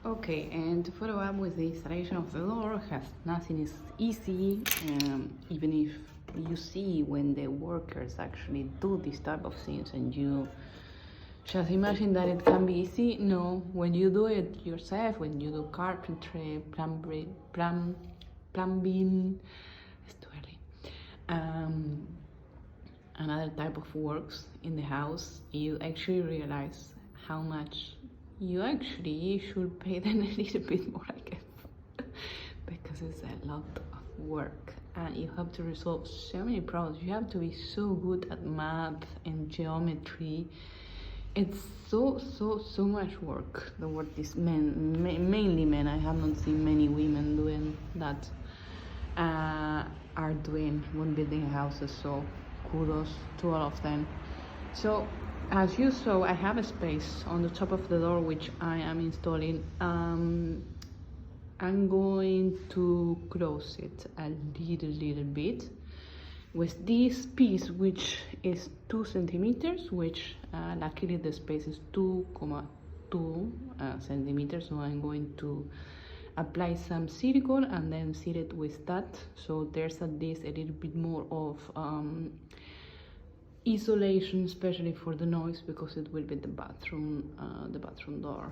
Okay, and to follow up with the installation of the door, nothing is easy, even if you see when the workers actually do this type of things and you just imagine that it can be easy. No, when you do it yourself, when you do carpentry, plumbing, it's too early, another type of works in the house, you actually realize how much you actually should pay them a little bit more, I guess, because it's a lot of work and you have to resolve so many problems. You have to be so good at math and geometry. It's so much work. The work is mainly men. I have not seen many women doing that. Are doing when building houses, so kudos to all of them. So as you saw, I have a space on the top of the door which I am installing. I'm going to close it a little bit with this piece, which is 2 centimeters, which luckily the space is 2,2 centimeters, so I'm going to apply some silicone and then seal it with that, so there's at least a little bit more of isolation, especially for the noise, because it will be the bathroom door.